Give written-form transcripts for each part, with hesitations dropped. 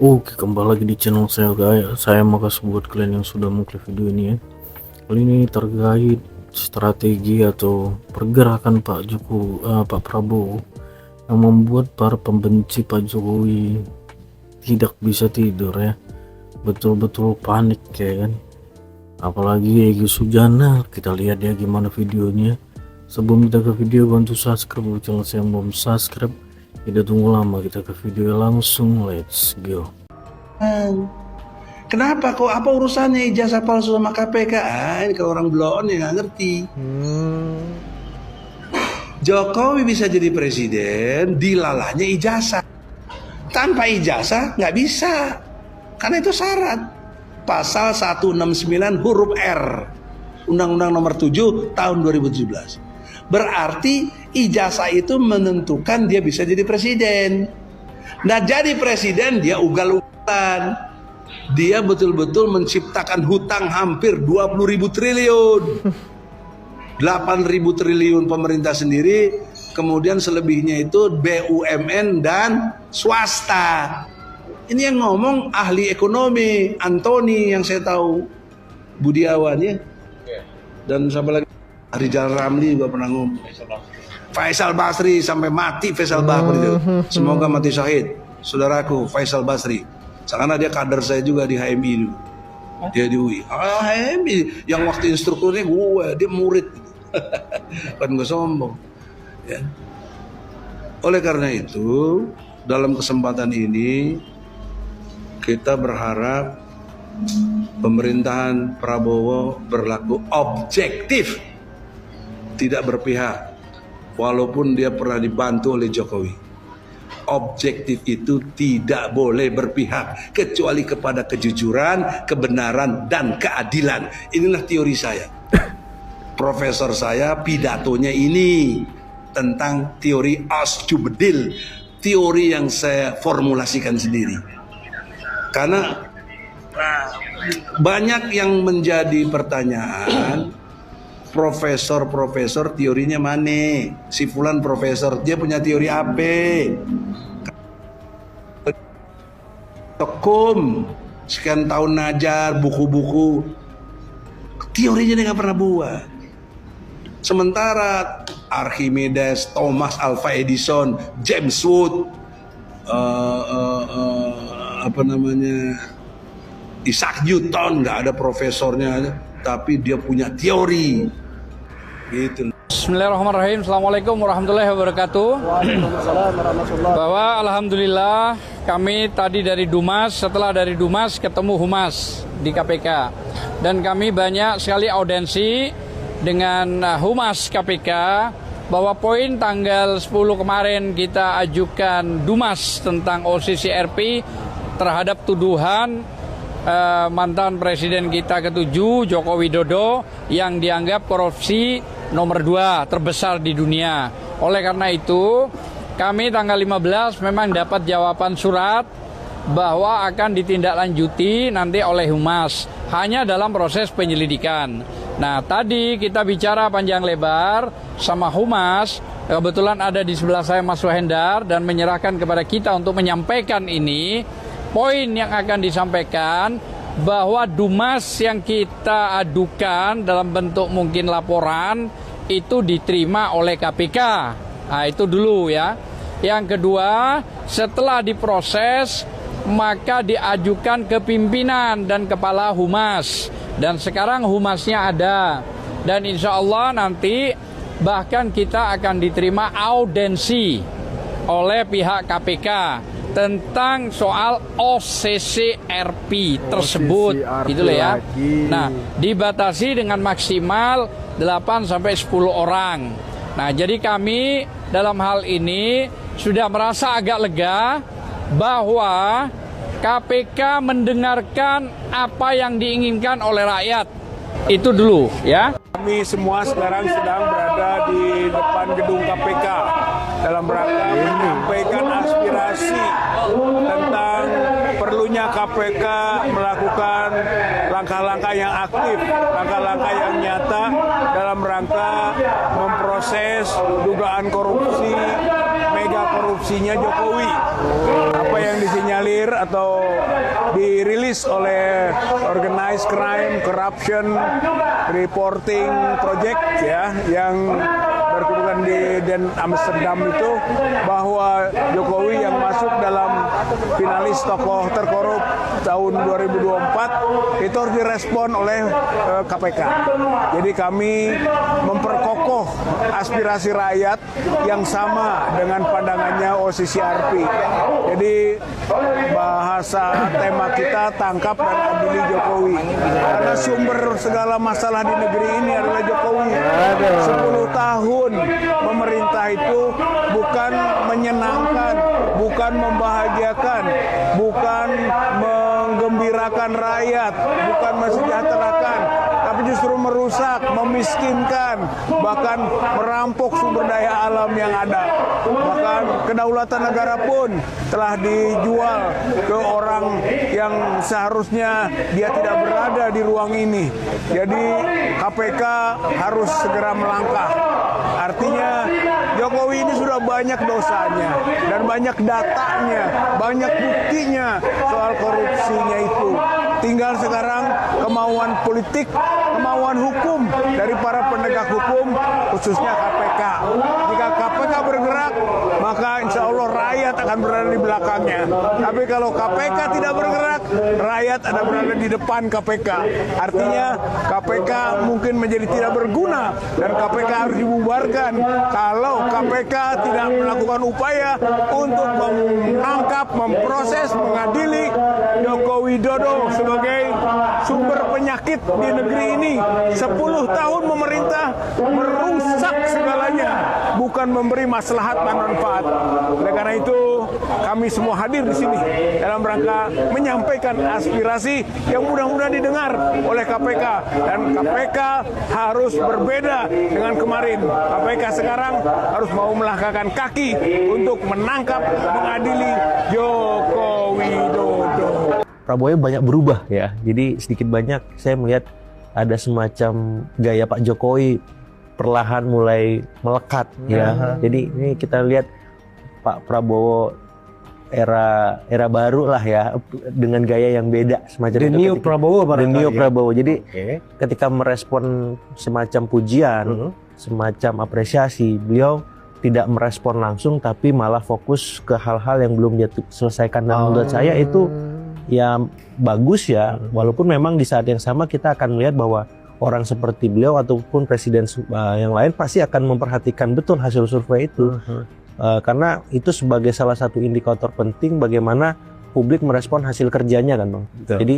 Oke, kembali lagi di channel saya guys. Saya makasih buat kalian yang sudah mengklik video ini ya. Kali ini terkait strategi atau pergerakan Pak Prabowo yang membuat para pembenci Pak Jokowi tidak bisa tidur ya. Betul-betul panik ya kan. Apalagi Egy Sujana, kita lihat ya gimana videonya. Sebelum kita ke video, bantu subscribe channel saya yang belum subscribe. Tidak tunggu lama, kita ke video langsung, let's go. Kenapa kok apa urusannya ijazah palsu sama KPK? Ini kalau orang blon ya nggak ngerti. Jokowi bisa jadi presiden dilalahnya ijazah. Tanpa ijazah nggak bisa, karena itu syarat. Pasal 169 huruf R Undang-Undang Nomor 7 Tahun 2017. Berarti ijazah itu menentukan dia bisa jadi presiden. Nah, jadi presiden dia ugal-ugalan. Dia betul-betul menciptakan hutang hampir 20.000 triliun. 8.000 triliun pemerintah sendiri, kemudian selebihnya itu BUMN dan swasta. Ini yang ngomong ahli ekonomi Antoni yang saya tahu, Budiawan ya. Dan siapa lagi? Rizal Ramli juga pernah ngomong. Faisal Basri sampai mati Faisal Basri itu. Semoga mati syahid. Saudaraku Faisal Basri. Karena dia kader saya juga di HMI dulu. Dia di UI. HMI yang waktu instrukturnya gue, dia murid. Kan gue sombong. Ya. Oleh karena itu, dalam kesempatan ini kita berharap pemerintahan Prabowo berlaku objektif, tidak berpihak, walaupun dia pernah dibantu oleh Jokowi. Objektif itu tidak boleh berpihak kecuali kepada kejujuran, kebenaran, dan keadilan. Inilah teori saya. Profesor saya pidatonya ini tentang teori Asjubedil, teori yang saya formulasikan sendiri. Karena banyak yang menjadi pertanyaan, profesor teorinya mana? Si Fulan profesor, dia punya teori apa? Tekum, sekian tahun ngajar, buku-buku, teorinya dia nggak pernah buat. Sementara Archimedes, Thomas Alva Edison, James Wood, Isaac Newton, nggak ada profesornya, tapi dia punya teori. Gitu. Bismillahirrahmanirrahim. Assalamualaikum warahmatullahi wabarakatuh. Bahwa alhamdulillah kami tadi dari Dumas, setelah dari Dumas ketemu Humas di KPK. Dan kami banyak sekali audensi dengan Humas KPK bahwa poin tanggal 10 kemarin kita ajukan Dumas tentang OCCRP terhadap tuduhan mantan presiden kita ke-7 Joko Widodo yang dianggap korupsi nomor 2 terbesar di dunia. Oleh karena itu kami tanggal 15 memang dapat jawaban surat bahwa akan ditindaklanjuti nanti oleh Humas, hanya dalam proses penyelidikan. Nah, tadi kita bicara panjang lebar sama Humas, kebetulan ada di sebelah saya Mas Wahendar, dan menyerahkan kepada kita untuk menyampaikan ini. Poin yang akan disampaikan bahwa Dumas yang kita adukan dalam bentuk mungkin laporan itu diterima oleh KPK. Nah, itu dulu ya. Yang kedua, setelah diproses maka diajukan ke pimpinan dan kepala Humas. Dan sekarang Humasnya ada. Dan insya Allah nanti bahkan kita akan diterima audensi oleh pihak KPK tentang soal OCCRP tersebut, gitu loh ya. Nah, dibatasi dengan maksimal 8 sampai 10 orang. Nah, jadi kami dalam hal ini sudah merasa agak lega bahwa KPK mendengarkan apa yang diinginkan oleh rakyat. Itu dulu ya. Kami semua sekarang sedang berada di depan gedung KPK dalam rangka menyampaikan aspirasi tentang perlunya KPK melakukan langkah-langkah yang aktif, langkah-langkah yang nyata dalam rangka memproses dugaan korupsi, mega korupsi korupsinya Jokowi. Apa yang disinyalir atau dirilis oleh Organized Crime Corruption Reporting Project ya, yang berkedudukan di Den Amsterdam itu, bahwa Jokowi yang masuk dalam finalis tokoh terkorup tahun 2024 itu harus direspon oleh KPK. Jadi kami memperkokoh aspirasi rakyat yang sama dengan pandangannya OCCRP. Jadi bahasa tema kita tangkap dan adili Jokowi. Karena sumber segala masalah di negeri ini adalah Jokowi. 10 tahun memerintah itu bukan menyenangkan, bukan membahagiakan, bukan menggembirakan rakyat, bukan mensejahterakan, tapi justru merusak, memiskinkan, bahkan merampok sumber daya alam yang ada. Bahkan kedaulatan negara pun telah dijual ke orang yang seharusnya dia tidak berada di ruang ini. Jadi KPK harus segera melangkah. Artinya Jokowi ini sudah banyak dosanya dan banyak datanya, banyak buktinya soal korupsinya itu. Tinggal sekarang kemauan politik, kemauan hukum dari para penegak hukum, khususnya KPK. Jika KPK bergerak, maka insya Allah rakyat akan berada di belakangnya. Tapi kalau KPK tidak bergerak, rakyat ada berada di depan KPK. Artinya KPK mungkin menjadi tidak berguna dan KPK harus dibubarkan kalau KPK tidak melakukan upaya untuk menangkap, memproses, mengadili Joko Widodo sebagai sumber penyakit di negeri ini. 10 tahun memerintah merusak segalanya, bukan memberi maslahat dan manfaat. Oleh karena itu, kami semua hadir di sini dalam rangka menyampaikan aspirasi yang mudah-mudahan didengar oleh KPK. Dan KPK harus berbeda dengan kemarin. KPK sekarang harus mau melangkahkan kaki untuk menangkap, mengadili Joko Widodo. Prabowo banyak berubah ya, jadi sedikit banyak saya melihat ada semacam gaya Pak Jokowi perlahan mulai melekat ya. Jadi ini kita lihat Pak Prabowo era baru lah ya, dengan gaya yang beda semacam The itu. New Prabowo, The New Prabowo. Jadi Okay. ketika merespon semacam pujian, semacam apresiasi, beliau tidak merespon langsung tapi malah fokus ke hal-hal yang belum dia selesaikan. Dan menurut saya itu ya bagus ya, walaupun memang di saat yang sama kita akan melihat bahwa orang seperti beliau ataupun presiden yang lain pasti akan memperhatikan betul hasil survei itu. Karena itu sebagai salah satu indikator penting bagaimana publik merespon hasil kerjanya kan Bang. Betul. Jadi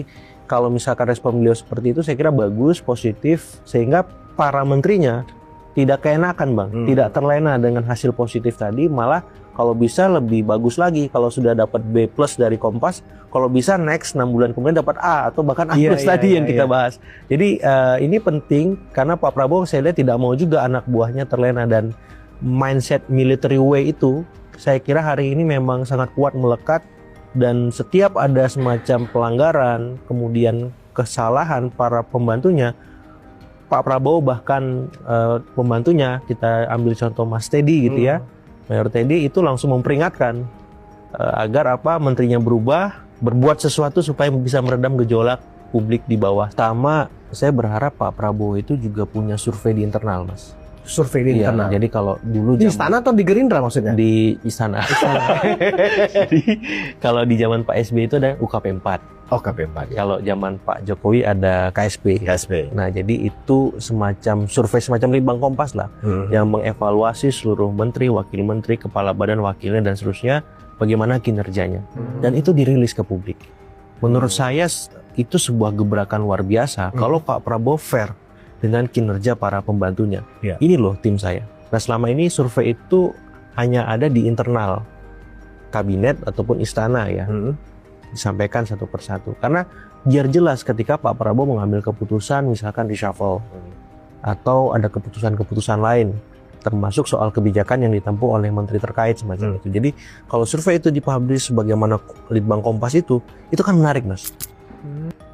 kalau misalkan respon beliau seperti itu saya kira bagus, positif, sehingga para menterinya tidak keenakan Bang, tidak terlena dengan hasil positif tadi, malah kalau bisa lebih bagus lagi. Kalau sudah dapat B+ dari Kompas, kalau bisa next 6 bulan kemudian dapat A atau bahkan A+ tadi yang kita bahas. Jadi ini penting karena Pak Prabowo saya lihat tidak mau juga anak buahnya terlena, dan mindset military way itu saya kira hari ini memang sangat kuat melekat, dan setiap ada semacam pelanggaran kemudian kesalahan para pembantunya, Pak Prabowo bahkan pembantunya, kita ambil contoh Mas Teddy gitu ya, Mayor Teddy itu langsung memperingatkan agar menterinya berubah, berbuat sesuatu supaya bisa meredam gejolak publik di bawah. Pertama, saya berharap Pak Prabowo itu juga punya survei di internal, Mas. Survei di internal. Jadi kalau dulu di istana atau di Gerindra maksudnya? Di istana. Jadi kalau di zaman Pak SBY itu ada UKP 4. Oh, KP 4. Kalau zaman Pak Jokowi ada KSP. Nah, jadi itu semacam survei semacam Litbang Kompas lah, yang mengevaluasi seluruh menteri, wakil menteri, kepala badan wakilnya dan seterusnya, bagaimana kinerjanya. Dan itu dirilis ke publik. Menurut saya itu sebuah gebrakan luar biasa kalau Pak Prabowo fair dengan kinerja para pembantunya. Ini loh tim saya. Nah, selama ini survei itu hanya ada di internal kabinet ataupun istana ya. Disampaikan satu persatu. Karena biar jelas ketika Pak Prabowo mengambil keputusan misalkan reshuffle atau ada keputusan-keputusan lain termasuk soal kebijakan yang ditempuh oleh menteri terkait semacam itu. Jadi kalau survei itu dipublish sebagaimana Litbang Kompas itu kan menarik, Mas.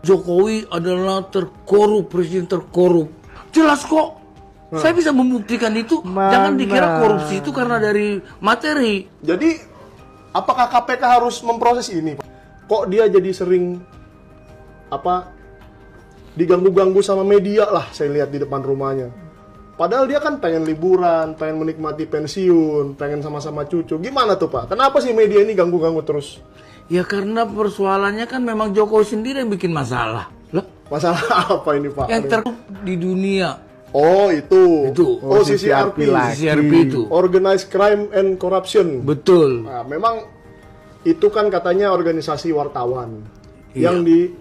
Jokowi adalah terkorup, presiden terkorup. Jelas kok. Saya bisa membuktikan itu. Jangan dikira korupsi itu karena dari materi. Jadi Apakah KPK harus memproses ini, Pak? Kok dia jadi sering diganggu-ganggu sama media lah, saya lihat di depan rumahnya. Padahal dia kan pengen liburan, pengen menikmati pensiun, pengen sama-sama cucu. Gimana tuh, Pak? Kenapa sih media ini ganggu-ganggu terus? Ya karena persoalannya kan memang Jokowi sendiri yang bikin masalah. Lah, Masalah apa ini, Pak? yang di dunia. Oh, itu. Oh, CCRP. CCRP itu. Organized Crime and Corruption. Betul. Nah, memang itu kan katanya organisasi wartawan yang di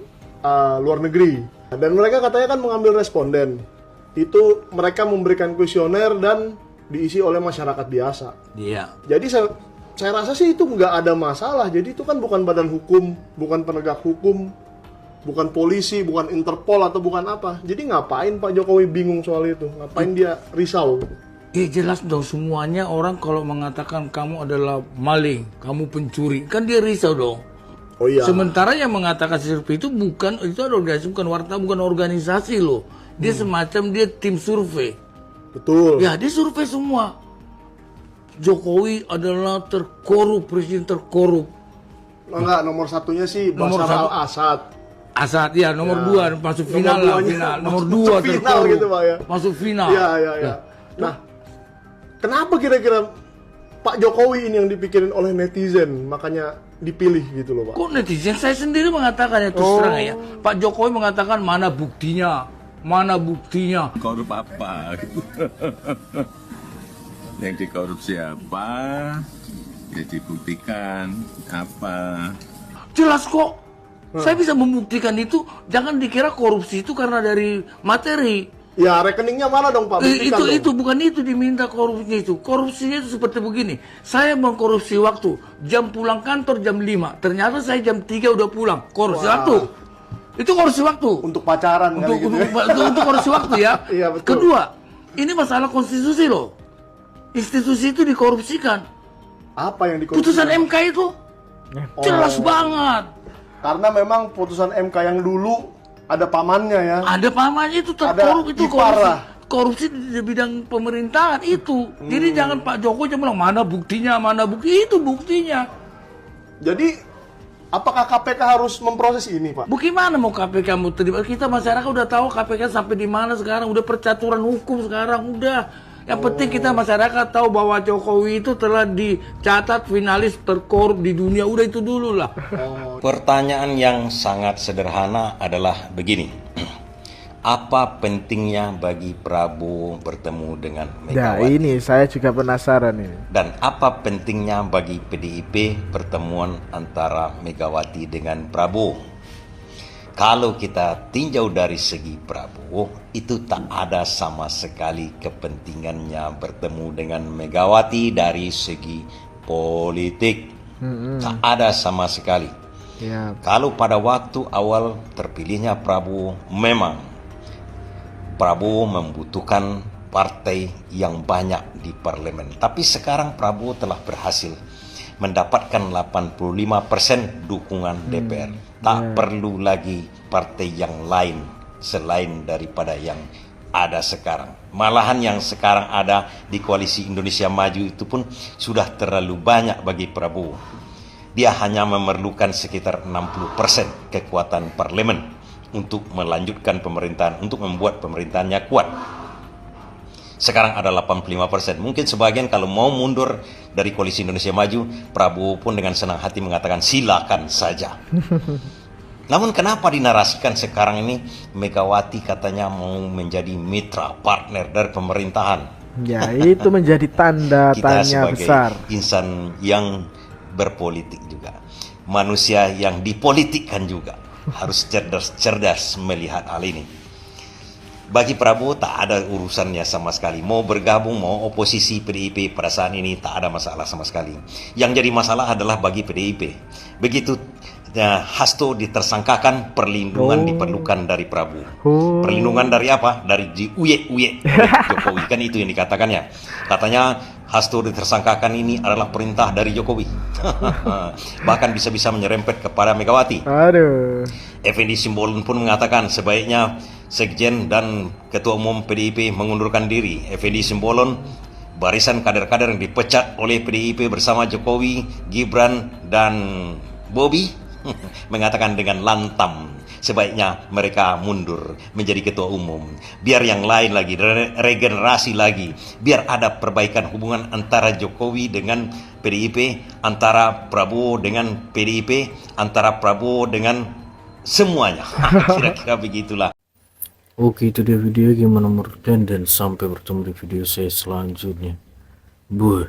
luar negeri. Dan mereka katanya kan mengambil responden. Itu mereka memberikan kuesioner dan diisi oleh masyarakat biasa. Iya. Jadi saya rasa sih itu nggak ada masalah. Jadi itu kan bukan badan hukum, bukan penegak hukum, bukan polisi, bukan Interpol atau bukan apa. Jadi ngapain Pak Jokowi bingung soal itu? Ngapain dia risau? Ya jelas dong, semuanya orang kalau mengatakan kamu adalah maling, kamu pencuri, kan dia risau dong. Oh iya. Sementara yang mengatakan CCRP itu ada organisasi, bukan wartawan, bukan organisasi loh. Dia semacam tim survei. Betul. Ya, dia survei semua. Jokowi adalah terkorup, presiden terkorup. Enggak, nomor satunya sih Bashar al-Assad. Asad ya, nomor 2 masuk final lah, nomor 2 final terkorup. gitu, Pak ya. Masuk final. Iya. Nah, kenapa kira-kira Pak Jokowi ini yang dipikirin oleh netizen, makanya dipilih gitu loh, Pak? Kok netizen? Saya sendiri mengatakan itu terang ya. Pak Jokowi mengatakan mana buktinya? Mana buktinya? Korup apa? Yang dikorupsi apa? Ya dibuktikan apa? Jelas kok. Saya bisa membuktikan itu. Jangan dikira korupsi itu karena dari materi. Ya, rekeningnya mana dong, Pak? Buktikan dong. Itu bukan itu diminta korupsinya itu. Korupsinya itu seperti begini. Saya mengkorupsi waktu. Jam pulang kantor jam 5. Ternyata saya jam 3 udah pulang. Korupsi waktu. Itu korupsi waktu. Untuk pacaran kali gitu ya. Untuk korupsi waktu ya. Iya, betul. Kedua, ini masalah konstitusi loh. Institusi itu dikorupsikan. Apa yang dikorupsi? Putusan MK itu jelas banget. Karena memang putusan MK yang dulu ada pamannya ya. Ada pamannya itu terkorup, Ada itu ipar lah. korupsi di bidang pemerintahan itu. Jadi jangan Pak Jokowi cuma bilang mana buktinya, itu buktinya. Jadi apakah KPK harus memproses ini, Pak? Bagaimana mau KPK mau terlibat? Kita masyarakat udah tahu KPK sampai di mana sekarang, udah percaturan hukum sekarang udah. Yang penting kita masyarakat tahu bahwa Jokowi itu telah dicatat finalis terkorup di dunia, udah itu dulu lah. Pertanyaan yang sangat sederhana adalah begini. Apa pentingnya bagi Prabowo bertemu dengan Megawati? Nah, ini saya juga penasaran ini. Dan apa pentingnya bagi PDIP pertemuan antara Megawati dengan Prabowo? Kalau kita tinjau dari segi Prabowo, itu tak ada sama sekali kepentingannya bertemu dengan Megawati dari segi politik. Tak ada sama sekali. Ya. Kalau pada waktu awal terpilihnya Prabowo, memang Prabowo membutuhkan partai yang banyak di parlemen. Tapi sekarang Prabowo telah berhasil mendapatkan 85% dukungan DPR. Tak perlu lagi partai yang lain selain daripada yang ada sekarang. Malahan yang sekarang ada di Koalisi Indonesia Maju itu pun sudah terlalu banyak bagi Prabowo. Dia hanya memerlukan sekitar 60% kekuatan parlemen untuk melanjutkan pemerintahan, untuk membuat pemerintahannya kuat. Sekarang ada 85%. Mungkin sebagian kalau mau mundur dari Koalisi Indonesia Maju, Prabowo pun dengan senang hati mengatakan silakan saja. Namun kenapa dinarasikan sekarang ini Megawati katanya mau menjadi mitra partner dari pemerintahan? Ya, itu menjadi tanda Kita tanya sebagai besar. insan yang berpolitik juga, manusia yang dipolitikkan juga, harus cerdas melihat hal ini. Bagi Prabowo tak ada urusannya sama sekali. Mau bergabung, mau oposisi PDIP pada saat ini tak ada masalah sama sekali. Yang jadi masalah adalah bagi PDIP. Begitu Hasto ditersangkakan, perlindungan diperlukan dari Prabowo. Perlindungan dari apa? Dari diuyek-uyek oleh Jokowi. Kan itu yang dikatakannya. Katanya Hasto ditersangkakan ini adalah perintah dari Jokowi. Bahkan bisa-bisa menyerempet kepada Megawati. Aduh. Effendi Simbolon pun mengatakan sebaiknya Sekjen dan Ketua Umum PDIP mengundurkan diri. Effendi Simbolon barisan kader-kader yang dipecat oleh PDIP bersama Jokowi, Gibran, dan Bobi mengatakan dengan lantang sebaiknya mereka mundur menjadi ketua umum, biar yang lain lagi, regenerasi lagi, biar ada perbaikan hubungan antara Jokowi dengan PDIP, antara Prabowo dengan PDIP, antara Prabowo dengan semuanya. Kira-kira begitulah. Oke, itu dia video, gimana menurut kalian, dan sampai bertemu di video saya selanjutnya. Buh.